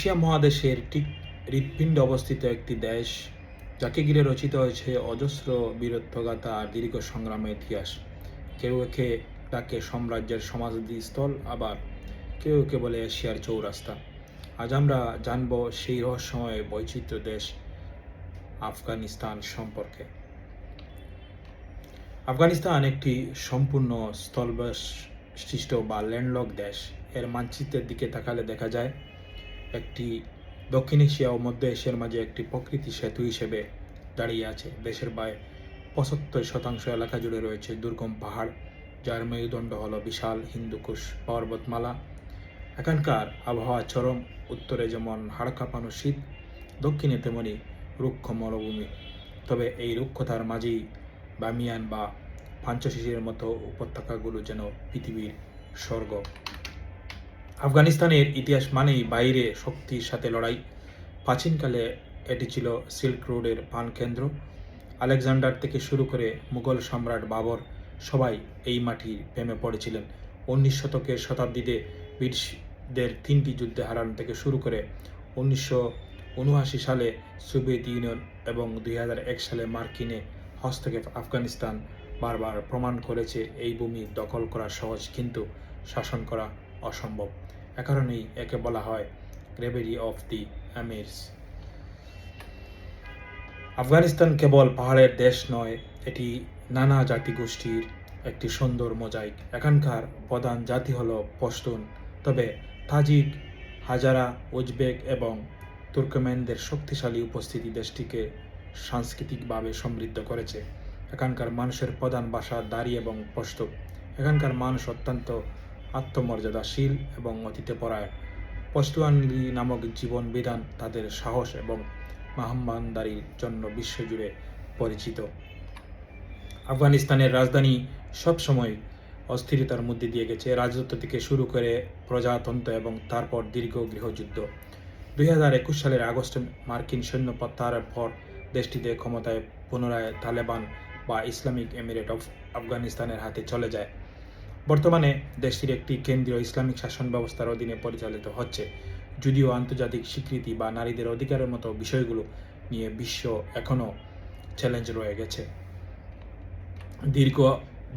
Asia মহাদেশের ঠিক হৃৎপিণ্ডে অবস্থিত একটি দেশ, যাকে ঘিরে রচিত হয়েছে অজস্র বীরত্বগাথা আর দীর্ঘ সংগ্রামের ইতিহাস। কেউ একে ডাকে সাম্রাজ্যের সমাধিস্থল, আবার কেউ একে বলে এশিয়ার চৌরাস্তা। আজ আমরা জানব সেই রহস্যময় বৈচিত্র্য দেশ আফগানিস্তান সম্পর্কে। আফগানিস্তান একটি সম্পূর্ণ স্থলবেষ্টিত বা ল্যান্ডলক দেশ। এর মানচিত্রের দিকে তাকালে দেখা যায় একটি দক্ষিণ এশিয়া ও মধ্য এশিয়ার মাঝে একটি প্রকৃতি সেতু হিসেবে দাঁড়িয়ে আছে। দেশের প্রায় ৭৫% এলাকা জুড়ে রয়েছে দুর্গম পাহাড়, যার মেরুদণ্ড হল বিশাল হিন্দুকুশ পর্বতমালা। এখানকার আবহাওয়া চরম, উত্তরে যেমন হাড় কাঁপানো শীত, দক্ষিণে তেমনি রুক্ষ মরুভূমি। তবে এই রুক্ষতার মাঝেই বামিয়ান বা পাঞ্চশিশিরের মতো উপত্যকাগুলো যেন পৃথিবীর স্বর্গ। আফগানিস্তানের ইতিহাস মানেই বাইরে শক্তির সাথে লড়াই। প্রাচীনকালে এটি ছিল সিল্ক রোডের প্রাণকেন্দ্র। আলেকজান্ডার থেকে শুরু করে মুঘল সম্রাট বাবর সবাই এই মাটির প্রেমে পড়েছিলেন। ১৯ শতকের শতাব্দীতে ব্রিটিশদের ৩টি যুদ্ধে হারানো থেকে শুরু করে ১৯৭৯ সালে সোভিয়েত ইউনিয়ন এবং ২০০১ সালে মার্কিনে হস্তক্ষেপ, আফগানিস্তান বারবার প্রমাণ করেছে এই ভূমি দখল করা সহজ, কিন্তু শাসন করা অসম্ভব। এ কারণেই একে বলা হয় গ্রেভেরি অফ দি আমিরস। আফগানিস্তান কেবল পাহাড়ের দেশ নয়, এটি নানা জাতিগোষ্ঠীর একটি সুন্দর মোজাইক। এখানকার প্রধান জাতি হল পশতুন, তবে তাজিক, হাজারা, উজবেক এবং তুর্কমেনদের শক্তিশালী উপস্থিতি দেশটিকে সাংস্কৃতিকভাবে সমৃদ্ধ করেছে। এখানকার মানুষের প্রধান ভাষা দারি এবং পশতু। এখানকার মানুষ অত্যন্ত আত্মমর্যাদাশীল এবং অতিথিপরায়ণ। পশতুয়ানি নামক জীবন বিধান তাদের সাহস এবং মেহমানদারির জন্য বিশ্বজুড়ে পরিচিত। আফগানিস্তানের রাজধানী সবসময় অস্থিরতার মধ্যে দিয়ে গেছে, রাজত্ব থেকে শুরু করে প্রজাতন্ত্র এবং তারপর দীর্ঘ গৃহযুদ্ধ। ২০২১ সালের আগস্টে মার্কিন সৈন্য প্রত্যাহারের পর দেশটিতে ক্ষমতায় পুনরায় তালেবান বা ইসলামিক এমিরেট অফ আফগানিস্তানের হাতে চলে যায়। বর্তমানে দেশটির একটি কেন্দ্রীয় ইসলামিক শাসন ব্যবস্থার অধীনে পরিচালিত হচ্ছে, যদিও আন্তর্জাতিক স্বীকৃতি বা নারীদের অধিকারের মতো বিষয়গুলো নিয়ে বিশ্ব এখনও চ্যালেঞ্জ রয়ে গেছে। দীর্ঘ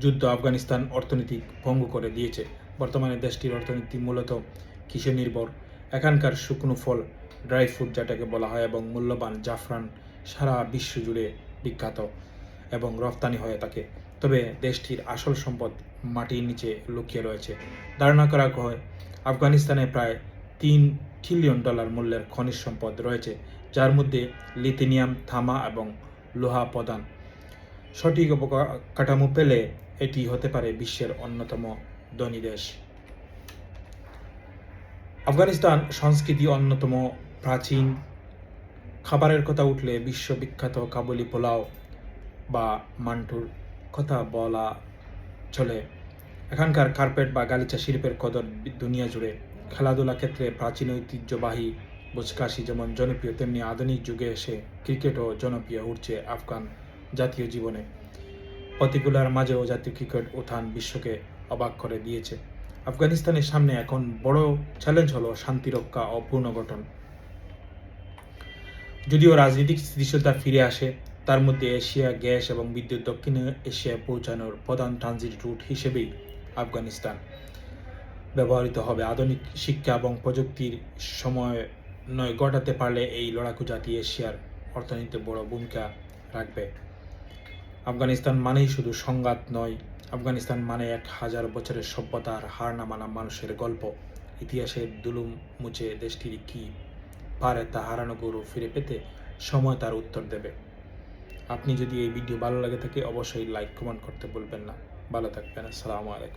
যুদ্ধ আফগানিস্তান অর্থনীতি ভঙ্গ করে দিয়েছে। বর্তমানে দেশটির অর্থনীতি মূলত কৃষি নির্ভর। এখানকার শুকনো ফল, ড্রাই ফ্রুট যেটাকে বলা হয়, এবং মূল্যবান জাফরান সারা বিশ্ব জুড়ে বিখ্যাত এবং রপ্তানি হয়ে থাকে। তবে দেশটির আসল সম্পদ মাটির নিচে লুকিয়ে রয়েছে। ধারণা করা হয় আফগানিস্তানে প্রায় $৩ ট্রিলিয়ন মূল্যের খনিজ সম্পদ রয়েছে, যার মধ্যে লিথিয়াম, তামা এবং লোহা প্রধান। সঠিক অবকাঠামো পেলে এটি হতে পারে বিশ্বের অন্যতম ধনী দেশ। আফগানিস্তান সংস্কৃতি অন্যতম প্রাচীন। খাবারের কথা উঠলে বিশ্ববিখ্যাত কাবুলি পোলাও বা মান্টুর কথা বলা চলে। এখানকার কার্পেট বা গালিচা শিল্পের কদর দুনিয়া জুড়ে। খেলাধুলা ক্ষেত্রে প্রাচীন ঐতিহ্যবাহী বুজকাশি যেমন জনপ্রিয়, তেমনি আধুনিক যুগে এসে ক্রিকেটও জনপ্রিয় উঠছে আফগান জাতীয় জীবনে। প্রতিকূলার মাঝেও জাতীয় ক্রিকেট উত্থান বিশ্বকে অবাক করে দিয়েছে। আফগানিস্তানের সামনে এখন বড় চ্যালেঞ্জ হলো শান্তিরক্ষা ও পুনর্গঠন। যদিও রাজনৈতিক স্থিতিশীলতা ফিরে আসে, তার মধ্যে এশিয়া গ্যাস এবং বিদ্যুৎ দক্ষিণ এশিয়ায় পৌঁছানোর প্রধান ট্রানজিট রুট হিসেবেই আফগানিস্তান ব্যবহৃত হবে। আধুনিক শিক্ষা এবং প্রযুক্তির সমন্বয় ঘটাতে পারলে এই লড়াকু জাতি এশিয়ার অর্থনীতিতে বড় ভূমিকা রাখবে। আফগানিস্তান মানেই শুধু সংঘাত নয়, আফগানিস্তান মানে ১০০০ বছরের সভ্যতার হার না মানা মানুষের গল্প। ইতিহাসের দুলুম মুছে দেশটি কি পারে তা হারানো গৌরব ফিরে পেতে সময় তার উত্তর দেবে। আপনি যদি এই ভিডিও ভালো লাগে থাকে অবশ্যই লাইক, কমেন্ট করতে ভুলবেন না। ভালো থাকবেন। আসসালামু আলাইকুম।